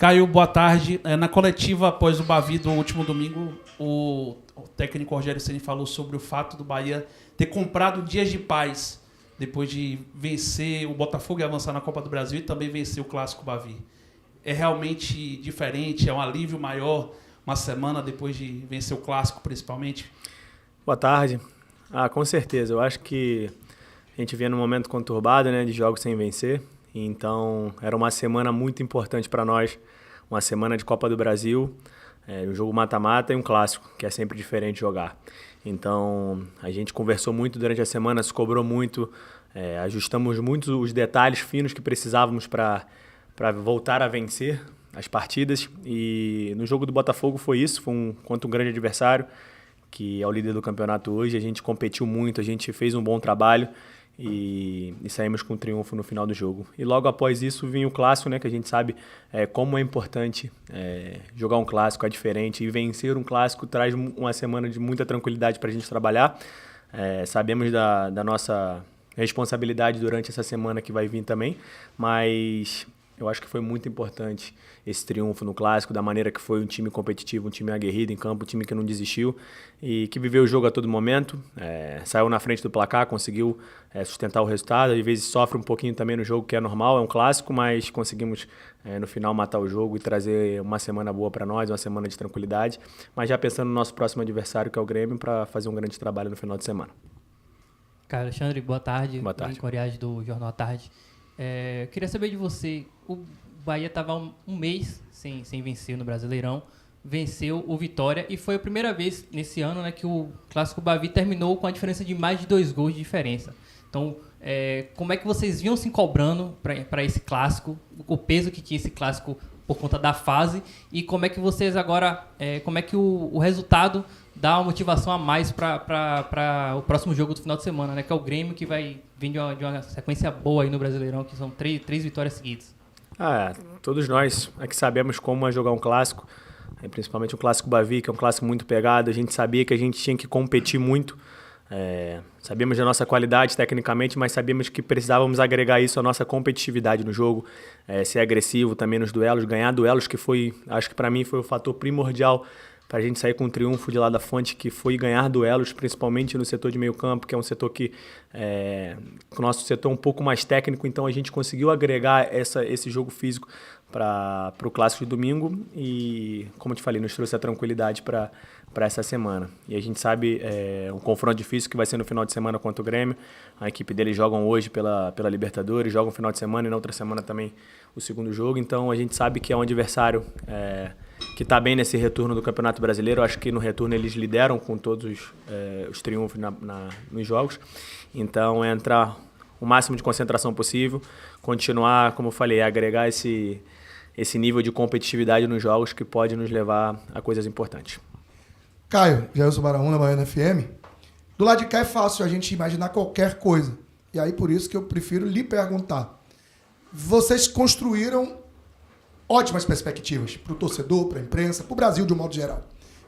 Caio, boa tarde. Na coletiva após o Bavi do último domingo, o técnico Rogério Ceni falou sobre o fato do Bahia ter comprado dias de paz depois de vencer o Botafogo e avançar na Copa do Brasil e também vencer o Clássico Bavi. É realmente diferente? É um alívio maior uma semana depois de vencer o Clássico, principalmente? Boa tarde. Com certeza. Eu acho que a gente vinha num momento conturbado, né, de jogos sem vencer. Então, era uma semana muito importante para nós. Uma semana de Copa do Brasil, um jogo mata-mata e um clássico, que é sempre diferente jogar. Então, a gente conversou muito durante a semana, se cobrou muito, ajustamos muito os detalhes finos que precisávamos para voltar a vencer as partidas. E no jogo do Botafogo foi isso, foi contra um grande adversário, que é o líder do campeonato hoje. A gente competiu muito, a gente fez um bom trabalho e saímos com um triunfo no final do jogo. E logo após isso vinha o clássico, né, que a gente sabe como é importante jogar um clássico, é diferente. E vencer um clássico traz uma semana de muita tranquilidade para a gente trabalhar. Sabemos da nossa responsabilidade durante essa semana que vai vir também, mas eu acho que foi muito importante esse triunfo no Clássico, da maneira que foi um time competitivo, um time aguerrido em campo, um time que não desistiu e que viveu o jogo a todo momento, saiu na frente do placar, conseguiu sustentar o resultado. Às vezes sofre um pouquinho também no jogo, que é normal, é um Clássico, mas conseguimos no final matar o jogo e trazer uma semana boa para nós, uma semana de tranquilidade, mas já pensando no nosso próximo adversário, que é o Grêmio, para fazer um grande trabalho no final de semana. Caio Alexandre, boa tarde. Boa tarde. Coriage do Jornal à Tarde. Queria saber de você, o Bahia estava um mês sem vencer no Brasileirão, venceu o Vitória e foi a primeira vez nesse ano, né, que o Clássico Bavi terminou com a diferença de mais de 2 gols de diferença. Então, como é que vocês vinham se cobrando para esse Clássico, o peso que tinha esse Clássico por conta da fase, e como é que vocês agora, como é que o resultado dá uma motivação a mais para o próximo jogo do final de semana, né, que é o Grêmio, que vai vir de uma sequência boa aí no Brasileirão, que são três vitórias seguidas. Todos nós aqui sabemos como é jogar um clássico, principalmente um clássico Bavi, que é um clássico muito pegado. A gente sabia que a gente tinha que competir muito, sabíamos da nossa qualidade tecnicamente, mas sabíamos que precisávamos agregar isso à nossa competitividade no jogo, ser agressivo também nos duelos, ganhar duelos, que foi, acho que para mim foi o fator primordial para a gente sair com um triunfo de lá da fonte, que foi ganhar duelos, principalmente no setor de meio campo, que é um setor que o nosso setor é um pouco mais técnico, então a gente conseguiu agregar esse jogo físico para o Clássico de domingo e, como eu te falei, nos trouxe a tranquilidade para essa semana. E a gente sabe um confronto difícil que vai ser no final de semana contra o Grêmio. A equipe deles jogam hoje pela Libertadores, jogam no final de semana e na outra semana também o segundo jogo, então a gente sabe que é um adversário que está bem nesse retorno do Campeonato Brasileiro. Eu acho que no retorno eles lideram com todos os triunfos nos jogos. Então, entrar o máximo de concentração possível, continuar, como eu falei, agregar esse nível de competitividade nos jogos que pode nos levar a coisas importantes. Caio, Jailson Baraúna, Baiana FM. Do lado de cá é fácil a gente imaginar qualquer coisa. E aí, por isso que eu prefiro lhe perguntar. Vocês construíram ótimas perspectivas para o torcedor, para a imprensa, para o Brasil de um modo geral.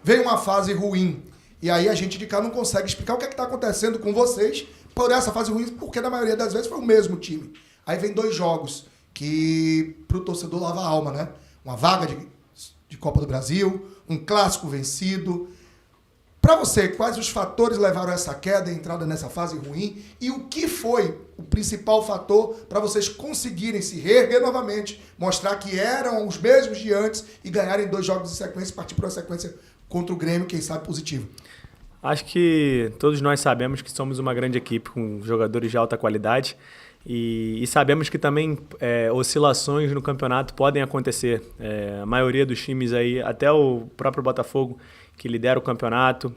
Veio uma fase ruim, e aí a gente de cá não consegue explicar o que está acontecendo com vocês por essa fase ruim, porque na maioria das vezes foi o mesmo time. Aí vem 2 jogos que para o torcedor lava a alma, né? Uma vaga de Copa do Brasil, um clássico vencido. Para você, quais os fatores levaram a essa queda e entrada nessa fase ruim? E o que foi o principal fator para vocês conseguirem se reerguer novamente, mostrar que eram os mesmos de antes e ganharem 2 jogos em sequência e partir para uma sequência contra o Grêmio, quem sabe positivo? Acho que todos nós sabemos que somos uma grande equipe com jogadores de alta qualidade e sabemos que também oscilações no campeonato podem acontecer. A maioria dos times aí, até o próprio Botafogo, que lidera o campeonato,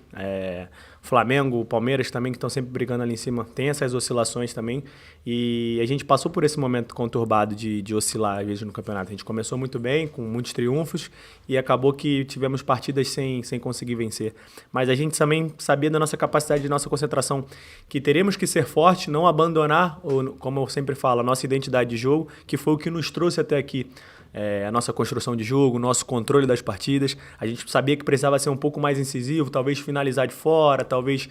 Flamengo, Palmeiras também, que estão sempre brigando ali em cima, tem essas oscilações também, e a gente passou por esse momento conturbado de oscilar às vezes no campeonato. A gente começou muito bem, com muitos triunfos, e acabou que tivemos partidas sem conseguir vencer. Mas a gente também sabia da nossa capacidade, de nossa concentração, que teríamos que ser fortes, não abandonar, como eu sempre falo, a nossa identidade de jogo, que foi o que nos trouxe até aqui. A nossa construção de jogo, o nosso controle das partidas. A gente sabia que precisava ser um pouco mais incisivo, talvez finalizar de fora, talvez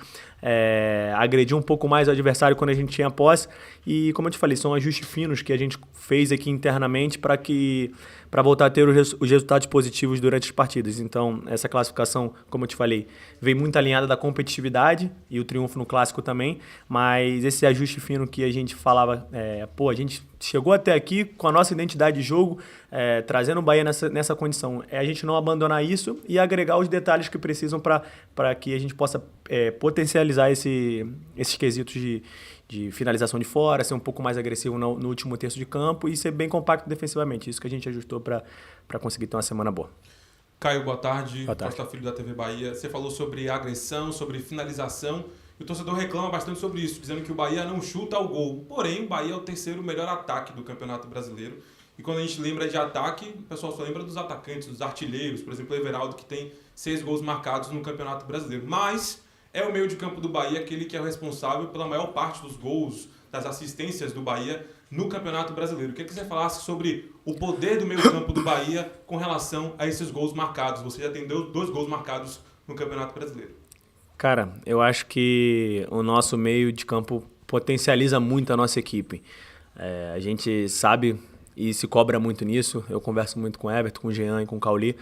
agredir um pouco mais o adversário quando a gente tinha posse. E, como eu te falei, são ajustes finos que a gente fez aqui internamente para que para voltar a ter os resultados positivos durante as partidas. Então, essa classificação, como eu te falei, veio muito alinhada da competitividade e o triunfo no Clássico também, mas esse ajuste fino que a gente falava, a gente chegou até aqui com a nossa identidade de jogo, trazendo o Bahia nessa condição. É a gente não abandonar isso e agregar os detalhes que precisam para que a gente possa potencializar esses quesitos de finalização de fora, ser um pouco mais agressivo no último terço de campo e ser bem compacto defensivamente. Isso que a gente ajustou para conseguir ter uma semana boa. Caio, boa tarde. Boa tarde. Costa Filho da TV Bahia. Você falou sobre agressão, sobre finalização. E o torcedor reclama bastante sobre isso, dizendo que o Bahia não chuta ao gol. Porém, o Bahia é o terceiro melhor ataque do Campeonato Brasileiro. E quando a gente lembra de ataque, o pessoal só lembra dos atacantes, dos artilheiros. Por exemplo, o Everaldo, que tem 6 gols marcados no Campeonato Brasileiro. Mas é o meio de campo do Bahia aquele que é o responsável pela maior parte dos gols, das assistências do Bahia no Campeonato Brasileiro. Eu queria que você falasse sobre o poder do meio campo do Bahia com relação a esses gols marcados. Você já tem 2 gols marcados no Campeonato Brasileiro. Cara, eu acho que o nosso meio de campo potencializa muito a nossa equipe. A gente sabe e se cobra muito nisso. Eu converso muito com o Everton, com o Jean e com o Cauli,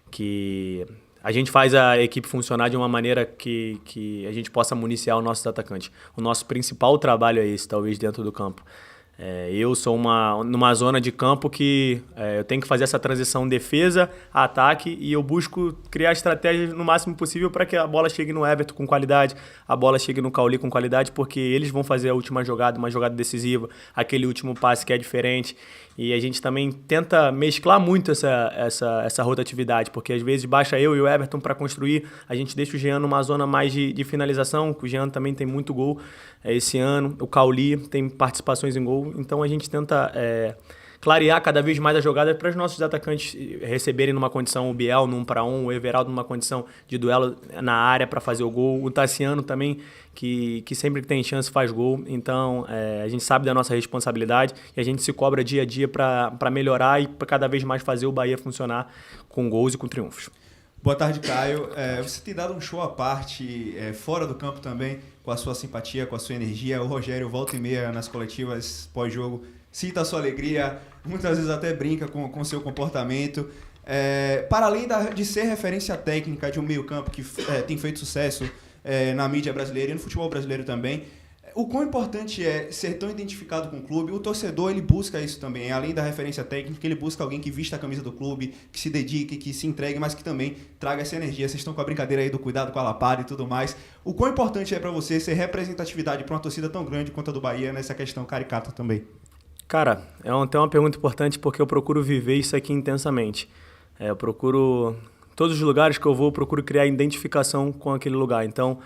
que a gente faz a equipe funcionar de uma maneira que a gente possa municiar os nossos atacantes. O nosso principal trabalho é esse, talvez, dentro do campo. Eu sou numa zona de campo que eu tenho que fazer essa transição defesa a ataque e eu busco criar estratégias no máximo possível para que a bola chegue no Everton com qualidade, a bola chegue no Cauli com qualidade, porque eles vão fazer a última jogada, uma jogada decisiva, aquele último passe que é diferente. E a gente também tenta mesclar muito essa rotatividade, porque às vezes baixa eu e o Everton para construir, a gente deixa o Jean numa zona mais de finalização, que o Jean também tem muito gol esse ano, o Cauli tem participações em gol, então a gente tenta clarear cada vez mais a jogada para os nossos atacantes receberem numa condição o Biel num para um, o Everaldo numa condição de duelo na área para fazer o gol, o Tassiano também, que sempre que tem chance faz gol. Então a gente sabe da nossa responsabilidade e a gente se cobra dia a dia para melhorar e para cada vez mais fazer o Bahia funcionar com gols e com triunfos. Boa tarde, Caio. Você tem dado um show à parte, fora do campo também, com a sua simpatia, com a sua energia. O Rogério volta e meia nas coletivas pós-jogo, cita a sua alegria, muitas vezes até brinca com o seu comportamento. Para além de ser referência técnica de um meio-campo que tem feito sucesso na mídia brasileira e no futebol brasileiro também, o quão importante é ser tão identificado com o clube? O torcedor, ele busca isso também. Além da referência técnica, ele busca alguém que vista a camisa do clube, que se dedique, que se entregue, mas que também traga essa energia. Vocês estão com a brincadeira aí do cuidado com a lapada e tudo mais. O quão importante é para você ser representatividade para uma torcida tão grande quanto a do Bahia nessa questão caricata também? Cara, é uma pergunta importante porque eu procuro viver isso aqui intensamente. Eu procuro, todos os lugares que eu vou, eu procuro criar identificação com aquele lugar. Então,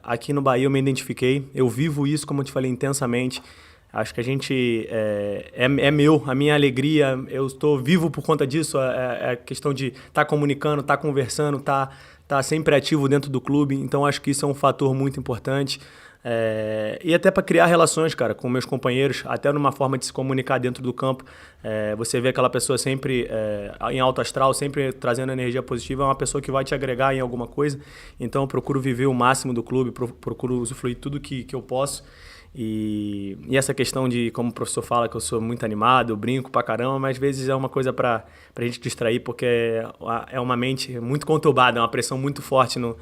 aqui no Bahia eu me identifiquei, eu vivo isso, como eu te falei, intensamente. Acho que a gente, a minha alegria, eu estou vivo por conta disso, a questão de estar comunicando, estar conversando, estar sempre ativo dentro do clube. Então, acho que isso é um fator muito importante. E até para criar relações, cara, com meus companheiros, até numa forma de se comunicar dentro do campo. Você vê aquela pessoa sempre em alto astral, sempre trazendo energia positiva, é uma pessoa que vai te agregar em alguma coisa. Então eu procuro viver o máximo do clube, procuro usufruir tudo que eu posso. E essa questão de, como o professor fala, que eu sou muito animado, eu brinco pra caramba, mas às vezes é uma coisa pra gente distrair, porque é uma mente muito conturbada, é uma pressão muito forte no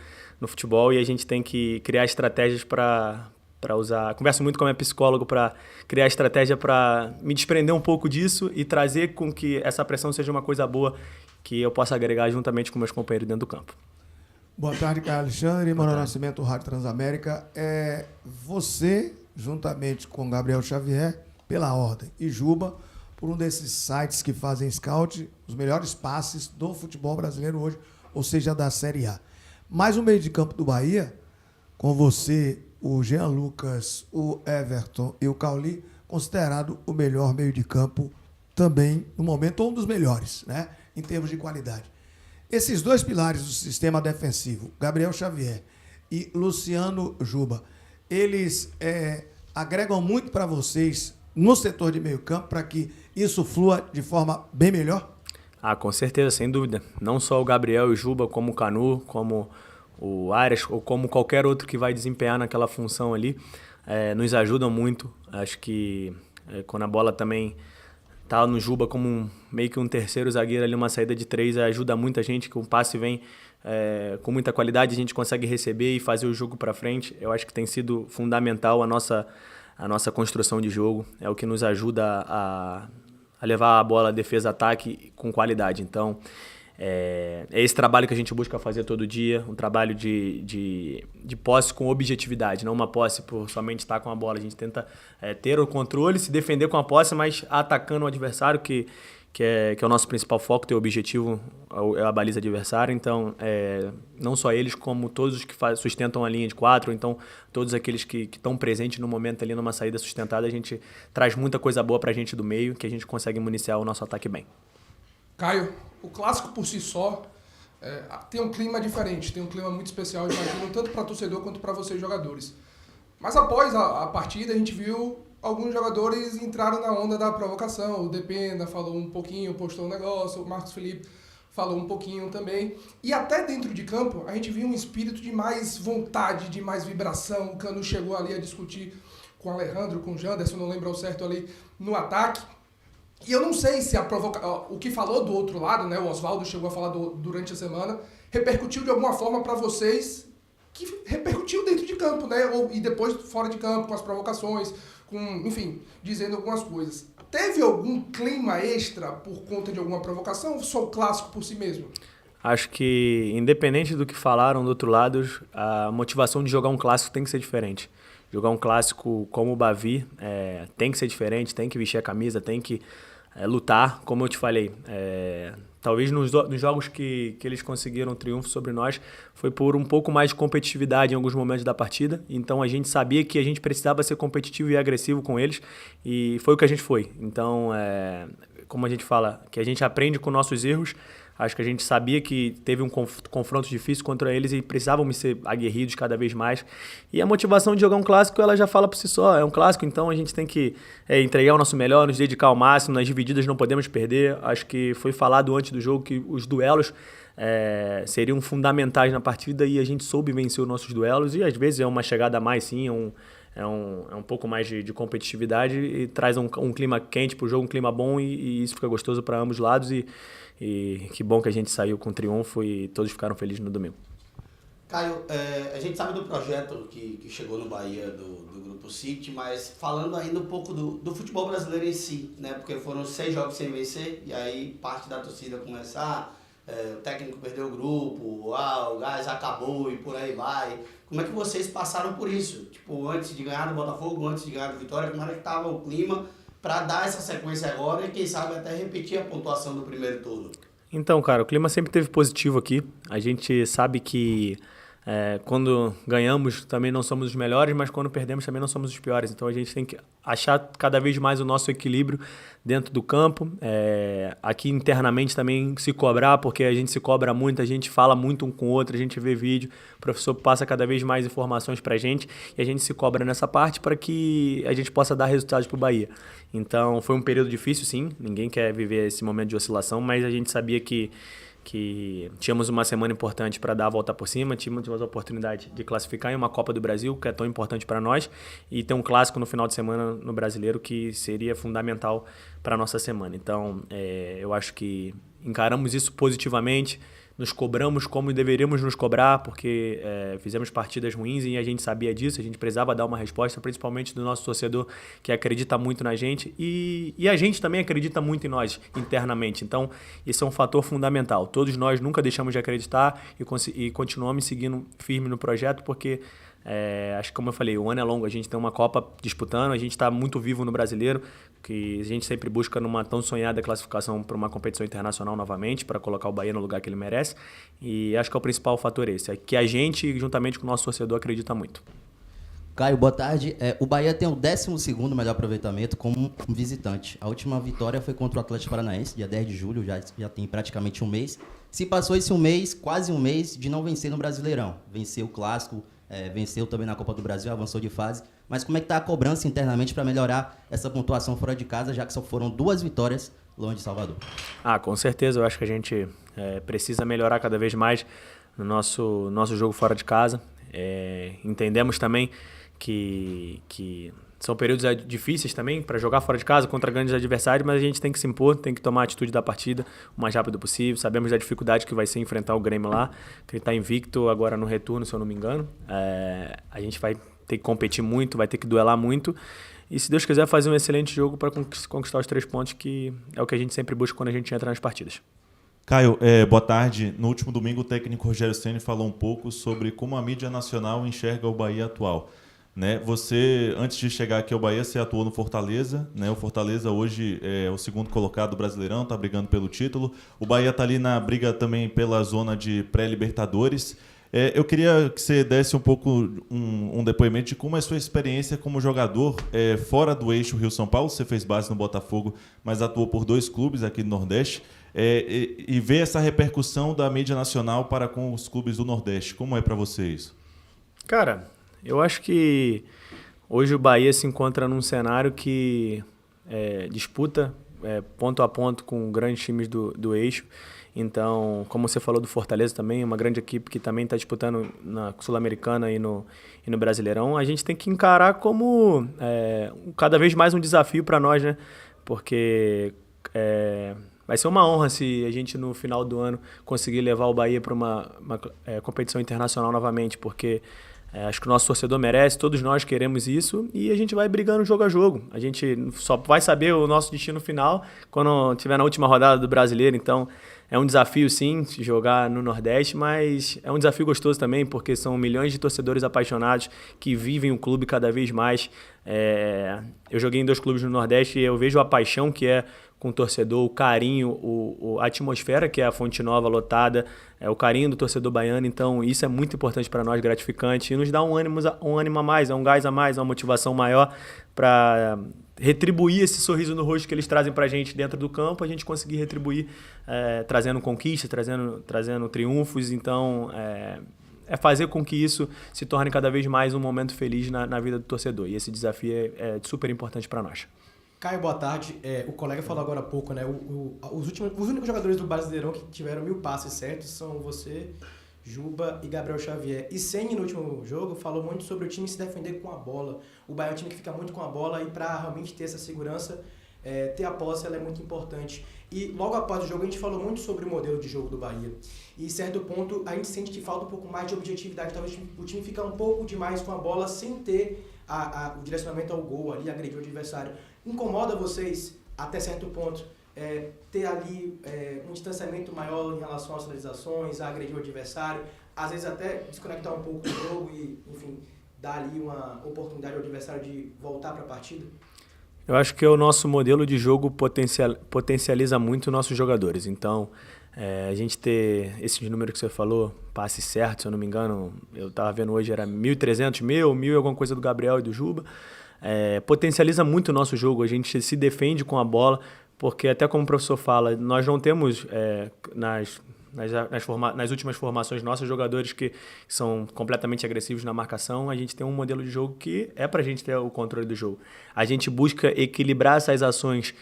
futebol e a gente tem que criar estratégias para usar. Converso muito com a minha psicóloga para criar estratégia para me desprender um pouco disso e trazer com que essa pressão seja uma coisa boa que eu possa agregar juntamente com meus companheiros dentro do campo. Boa tarde, Caio Alexandre, Manuel Nascimento, Rádio Transamérica. Você, juntamente com Gabriel Xavier, pela ordem, e Juba, por um desses sites que fazem scout, os melhores passes do futebol brasileiro hoje, ou seja, da Série A. Mais um meio de campo do Bahia, com você, o Jean Lucas, o Everton e o Cauli, considerado o melhor meio de campo também, no momento, ou um dos melhores, né, em termos de qualidade. Esses dois pilares do sistema defensivo, Gabriel Xavier e Luciano Juba, eles agregam muito para vocês no setor de meio campo para que isso flua de forma bem melhor? Com certeza, sem dúvida. Não só o Gabriel e o Juba, como o Canu, como o Arias, ou como qualquer outro que vai desempenhar naquela função ali, nos ajudam muito. Acho que quando a bola também tá no Juba como meio que um terceiro zagueiro ali, uma saída de 3 ajuda muita gente, que um passe vem com muita qualidade, a gente consegue receber e fazer o jogo para frente. Eu acho que tem sido fundamental a nossa construção de jogo, é o que nos ajuda a levar a bola defesa-ataque com qualidade. Então, é esse trabalho que a gente busca fazer todo dia, um trabalho de posse com objetividade, não uma posse por somente estar com a bola. A gente tenta ter o controle, se defender com a posse, mas atacando o adversário, que é o nosso principal foco, ter o objetivo, é a baliza adversária. Então, não só eles, como todos os que sustentam a linha de 4, então todos aqueles que estão presentes no momento ali numa saída sustentada, a gente traz muita coisa boa pra gente do meio, que a gente consegue municiar o nosso ataque bem. Caio, o clássico por si só tem um clima diferente, tem um clima muito especial, imagino, tanto para torcedor quanto para vocês jogadores. Mas após a partida, a gente viu alguns jogadores entraram na onda da provocação. O Depena falou um pouquinho, postou um negócio, o Marcos Felipe falou um pouquinho também. E até dentro de campo, a gente viu um espírito de mais vontade, de mais vibração. O Canu chegou ali a discutir com o Alejandro, com o Janderson, não lembro ao certo ali, no ataque. E eu não sei se o que falou do outro lado, né, o Oswaldo chegou a falar durante a semana, repercutiu de alguma forma para vocês, que repercutiu dentro de campo, né, e depois fora de campo, com as provocações, enfim, dizendo algumas coisas. Teve algum clima extra por conta de alguma provocação ou só o clássico por si mesmo? Acho que, independente do que falaram do outro lado, a motivação de jogar um clássico tem que ser diferente. Jogar um clássico como o Bavi tem que ser diferente, tem que vestir a camisa, tem que lutar, como eu te falei. Talvez nos jogos que eles conseguiram triunfo sobre nós, foi por um pouco mais de competitividade em alguns momentos da partida. Então a gente sabia que a gente precisava ser competitivo e agressivo com eles, e foi o que a gente foi. Então, como a gente fala, que a gente aprende com nossos erros. Acho que a gente sabia que teve um confronto difícil contra eles e precisávamos ser aguerridos cada vez mais. E a motivação de jogar um clássico, ela já fala por si só. É um clássico, então a gente tem que entregar o nosso melhor, nos dedicar ao máximo. Nas divididas não podemos perder. Acho que foi falado antes do jogo que os duelos seriam fundamentais na partida e a gente soube vencer os nossos duelos. E às vezes é uma chegada a mais, sim, é um pouco mais de competitividade e traz um clima quente para o jogo, um clima bom e isso fica gostoso para ambos os lados. E que bom que a gente saiu com triunfo e todos ficaram felizes no domingo. Caio, a gente sabe do projeto que chegou no Bahia do Grupo City, mas falando ainda um pouco do futebol brasileiro em si, né? Porque foram 6 jogos sem vencer e aí parte da torcida começar, o técnico perdeu o grupo, o gás acabou e por aí vai. Como é que vocês passaram por isso? Tipo, antes de ganhar do Botafogo, antes de ganhar do Vitória, como era que estava o clima para dar essa sequência agora e quem sabe até repetir a pontuação do primeiro turno? Então, cara, o clima sempre teve positivo aqui. A gente sabe que quando ganhamos também não somos os melhores, mas quando perdemos também não somos os piores. Então a gente tem que achar cada vez mais o nosso equilíbrio dentro do campo. Aqui internamente também se cobrar, porque a gente se cobra muito, a gente fala muito um com o outro, a gente vê vídeo, o professor passa cada vez mais informações pra gente e a gente se cobra nessa parte para que a gente possa dar resultados pro Bahia. Então foi um período difícil, sim, ninguém quer viver esse momento de oscilação, mas a gente sabia que tínhamos uma semana importante para dar a volta por cima, tínhamos a oportunidade de classificar em uma Copa do Brasil, que é tão importante para nós, e ter um clássico no final de semana no Brasileiro, que seria fundamental para a nossa semana. Então, eu acho que encaramos isso positivamente, nos cobramos como deveríamos nos cobrar, porque fizemos partidas ruins e a gente sabia disso, a gente precisava dar uma resposta, principalmente do nosso torcedor, que acredita muito na gente, e a gente também acredita muito em nós, internamente. Então, isso é um fator fundamental. Todos nós nunca deixamos de acreditar e continuamos seguindo firme no projeto, porque acho que, como eu falei, o ano é longo, a gente tem uma Copa disputando, a gente está muito vivo no Brasileiro, que a gente sempre busca numa tão sonhada classificação para uma competição internacional novamente, para colocar o Bahia no lugar que ele merece, e acho que é o principal fator esse, é que a gente, juntamente com o nosso torcedor, acredita muito. Caio, boa tarde. O Bahia tem o 12º melhor aproveitamento como visitante. A última vitória foi contra o Atlético Paranaense, dia 10 de julho, já tem praticamente um mês. Se passou esse quase um mês, de não vencer no Brasileirão. Venceu o Clássico, venceu também na Copa do Brasil, avançou de fase. Mas como é que está a cobrança internamente para melhorar essa pontuação fora de casa, já que só foram 2 vitórias longe de Salvador? Com certeza, eu acho que a gente precisa melhorar cada vez mais no nosso jogo fora de casa. Entendemos também que São períodos difíceis também para jogar fora de casa contra grandes adversários, mas a gente tem que se impor, tem que tomar a atitude da partida o mais rápido possível. Sabemos da dificuldade que vai ser enfrentar o Grêmio lá, que ele está invicto agora no retorno, se eu não me engano. A gente vai ter que competir muito, vai ter que duelar muito. E se Deus quiser, fazer um excelente jogo para conquistar os 3 pontos, que é o que a gente sempre busca quando a gente entra nas partidas. Caio, boa tarde. No último domingo, o técnico Rogério Ceni falou um pouco sobre como a mídia nacional enxerga o Bahia atual. Né? Você, antes de chegar aqui ao Bahia, você atuou no Fortaleza. Né? O Fortaleza hoje é o 2º colocado do Brasileirão, está brigando pelo título. O Bahia está ali na briga também pela zona de pré-Libertadores. Eu queria que você desse um pouco um depoimento de como é a sua experiência como jogador fora do eixo Rio-São Paulo. Você fez base no Botafogo, mas atuou por 2 clubes aqui no Nordeste. E ver essa repercussão da mídia nacional para com os clubes do Nordeste. Como é para você isso? Cara, eu acho que hoje o Bahia se encontra num cenário que disputa ponto a ponto com grandes times do eixo. Então, como você falou do Fortaleza também, uma grande equipe que também está disputando na Sul-Americana e no Brasileirão, a gente tem que encarar como cada vez mais um desafio para nós, né? Porque vai ser uma honra se a gente no final do ano conseguir levar o Bahia para uma competição internacional novamente, porque acho que o nosso torcedor merece, todos nós queremos isso e a gente vai brigando jogo a jogo. A gente só vai saber o nosso destino final quando estiver na última rodada do Brasileiro. Então é um desafio sim jogar no Nordeste, mas é um desafio gostoso também, porque são milhões de torcedores apaixonados que vivem o clube cada vez mais. Eu joguei em 2 clubes no Nordeste e eu vejo a paixão que é com o torcedor, o carinho, a atmosfera que é a Fonte Nova lotada, o carinho do torcedor baiano. Então isso é muito importante para nós, gratificante, e nos dá um ânimo a mais, um gás a mais, uma motivação maior para retribuir esse sorriso no rosto que eles trazem para a gente dentro do campo, a gente conseguir retribuir trazendo conquistas, trazendo triunfos. Então fazer com que isso se torne cada vez mais um momento feliz na vida do torcedor, e esse desafio é super importante para nós. Caio, boa tarde. O colega falou agora há pouco, né? Os únicos jogadores do Brasileirão que tiveram 1000 passes certos são você, Juba e Gabriel Xavier. E Ceni, no último jogo, falou muito sobre o time se defender com a bola. O Bahia é um time que fica muito com a bola, e para realmente ter essa segurança, ter a posse ela é muito importante. E logo após o jogo a gente falou muito sobre o modelo de jogo do Bahia. E em certo ponto a gente sente que falta um pouco mais de objetividade. Talvez o time fica um pouco demais com a bola sem ter o direcionamento ao gol ali, agredir o adversário. Incomoda vocês, até certo ponto, ter ali um distanciamento maior em relação às finalizações, a agredir o adversário, às vezes até desconectar um pouco do jogo e, enfim, dar ali uma oportunidade ao adversário de voltar para a partida? Eu acho que o nosso modelo de jogo potencializa muito os nossos jogadores. Então, a gente ter esses números que você falou, passe certo, se eu não me engano, eu estava vendo hoje, era 1.300, 1.000 e alguma coisa do Gabriel e do Juba. Potencializa muito o nosso jogo, a gente se defende com a bola, porque até como o professor fala, nós não temos nas últimas formações nossas jogadores que são completamente agressivos na marcação. A gente tem um modelo de jogo que é para a gente ter o controle do jogo. A gente busca equilibrar essas ações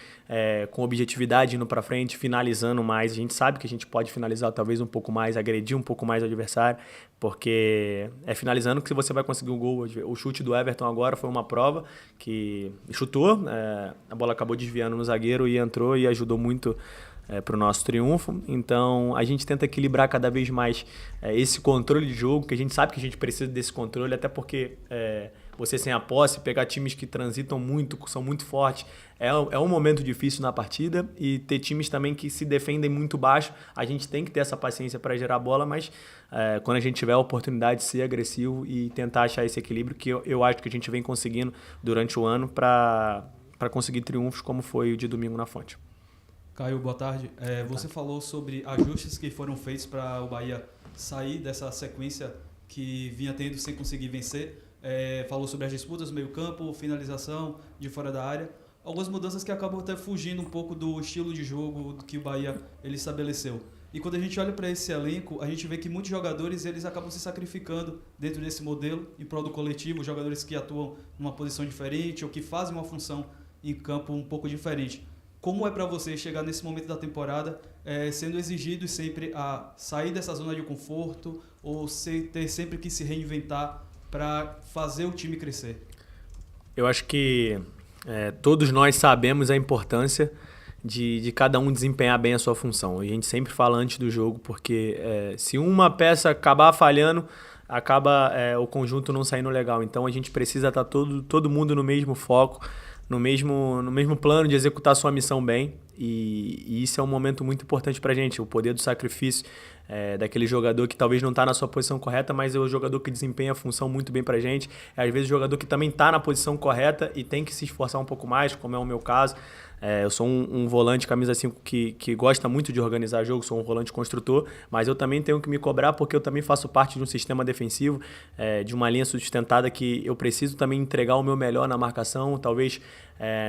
com objetividade, indo para frente, finalizando mais. A gente sabe que a gente pode finalizar talvez um pouco mais, agredir um pouco mais o adversário, porque é finalizando que você vai conseguir um gol. O chute do Everton agora foi uma prova que chutou, a bola acabou desviando no zagueiro e entrou e ajudou muito para o nosso triunfo. Então a gente tenta equilibrar cada vez mais esse controle de jogo, que a gente sabe que a gente precisa desse controle, até porque você sem a posse, pegar times que transitam muito, são muito fortes, é um momento difícil na partida, e ter times também que se defendem muito baixo, a gente tem que ter essa paciência para gerar bola, mas quando a gente tiver a oportunidade de ser agressivo e tentar achar esse equilíbrio, que eu acho que a gente vem conseguindo durante o ano para conseguir triunfos como foi o de domingo na Fonte. Caio, boa tarde. Você falou sobre ajustes que foram feitos para o Bahia sair dessa sequência que vinha tendo sem conseguir vencer. Falou sobre as disputas, meio campo, finalização de fora da área. Algumas mudanças que acabam até fugindo um pouco do estilo de jogo que o Bahia ele estabeleceu. E quando a gente olha para esse elenco, a gente vê que muitos jogadores eles acabam se sacrificando dentro desse modelo em prol do coletivo, jogadores que atuam numa posição diferente ou que fazem uma função em campo um pouco diferente. Como é para você chegar nesse momento da temporada sendo exigido sempre a sair dessa zona de conforto ou ter sempre que se reinventar para fazer o time crescer? Eu acho que todos nós sabemos a importância de cada um desempenhar bem a sua função. A gente sempre fala antes do jogo, porque se uma peça acabar falhando, acaba o conjunto não saindo legal. Então a gente precisa estar todo mundo no mesmo foco, no mesmo plano de executar a sua missão bem. E isso é um momento muito importante para a gente, o poder do sacrifício daquele jogador que talvez não está na sua posição correta, mas é o jogador que desempenha a função muito bem para a gente. Às vezes o jogador que também está na posição correta e tem que se esforçar um pouco mais, como é o meu caso. Eu sou um volante camisa 5 que gosta muito de organizar jogo, sou um volante construtor, mas eu também tenho que me cobrar porque eu também faço parte de um sistema defensivo, de uma linha sustentada que eu preciso também entregar o meu melhor na marcação. Talvez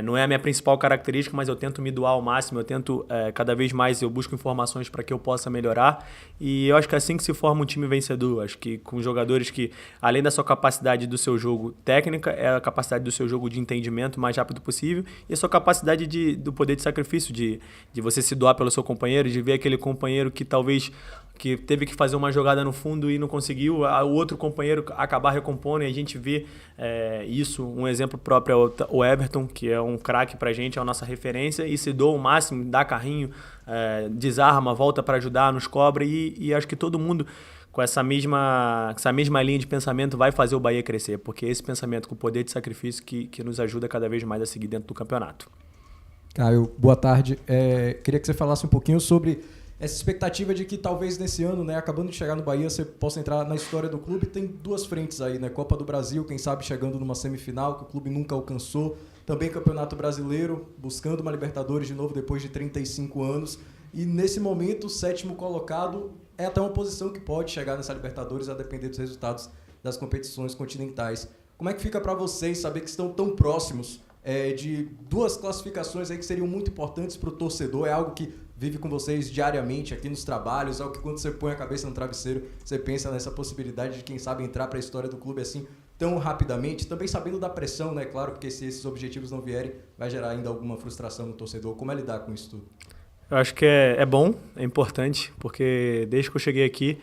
não é a minha principal característica, mas eu tento me doar ao máximo, eu tento cada vez mais, eu busco informações para que eu possa melhorar, e eu acho que é assim que se forma um time vencedor. Acho que com jogadores que, além da sua capacidade do seu jogo técnica, é a capacidade do seu jogo de entendimento o mais rápido possível, e a sua capacidade do poder de sacrifício, de você se doar pelo seu companheiro, de ver aquele companheiro que talvez que teve que fazer uma jogada no fundo e não conseguiu, o outro companheiro acabar recompondo, e a gente vê isso. Um exemplo próprio é o Everton, que é um craque pra gente, é a nossa referência, e se doa ao máximo, dá carrinho, desarma, volta para ajudar, nos cobra, e acho que todo mundo com essa mesma linha de pensamento vai fazer o Bahia crescer, porque esse pensamento com o poder de sacrifício que nos ajuda cada vez mais a seguir dentro do campeonato. Caio, boa tarde. Queria que você falasse um pouquinho sobre essa expectativa de que talvez nesse ano, né, acabando de chegar no Bahia, você possa entrar na história do clube. Tem duas frentes aí, né? Copa do Brasil, quem sabe chegando numa semifinal, que o clube nunca alcançou. Também Campeonato Brasileiro, buscando uma Libertadores de novo depois de 35 anos. E nesse momento, o 7º colocado é até uma posição que pode chegar nessa Libertadores a depender dos resultados das competições continentais. Como é que fica para vocês saber que estão tão próximos de duas classificações aí que seriam muito importantes para o torcedor? É algo que vive com vocês diariamente aqui nos trabalhos, é algo que quando você põe a cabeça no travesseiro, você pensa nessa possibilidade de, quem sabe, entrar para a história do clube assim tão rapidamente, também sabendo da pressão, né? Claro, porque se esses objetivos não vierem, vai gerar ainda alguma frustração no torcedor. Como é lidar com isso tudo? Eu acho que é bom, é importante, porque desde que eu cheguei aqui,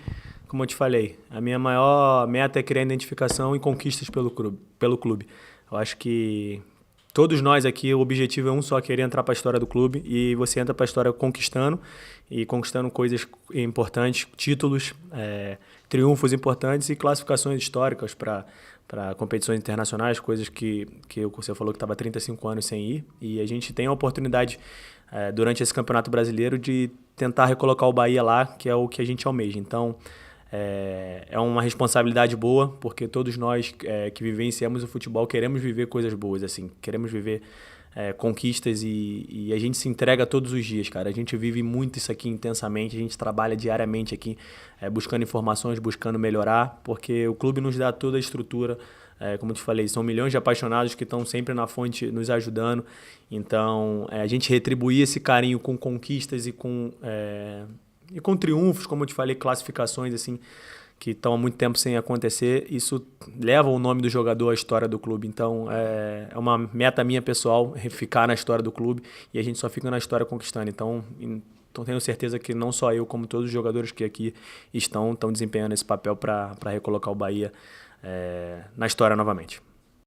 como eu te falei, a minha maior meta é criar identificação e conquistas pelo clube. Eu acho que todos nós aqui, o objetivo é um só, querer entrar para a história do clube, e você entra para a história conquistando coisas importantes, títulos, triunfos importantes e classificações históricas para competições internacionais, coisas que você falou que estava há 35 anos sem ir, e a gente tem a oportunidade durante esse Campeonato Brasileiro de tentar recolocar o Bahia lá, que é o que a gente almeja. Então, é uma responsabilidade boa, porque todos nós que vivenciamos o futebol queremos viver coisas boas, assim, queremos viver conquistas, e a gente se entrega todos os dias, cara. A gente vive muito isso aqui intensamente, a gente trabalha diariamente aqui buscando informações, buscando melhorar, porque o clube nos dá toda a estrutura. Como eu te falei, são milhões de apaixonados que estão sempre na fonte nos ajudando. Então, a gente retribuir esse carinho com conquistas e com triunfos, como eu te falei, classificações assim, que estão há muito tempo sem acontecer, isso leva o nome do jogador à história do clube. Então, é uma meta minha pessoal, ficar na história do clube, e a gente só fica na história conquistando. Então tenho certeza que não só eu, como todos os jogadores que aqui estão desempenhando esse papel para recolocar o Bahia na história novamente.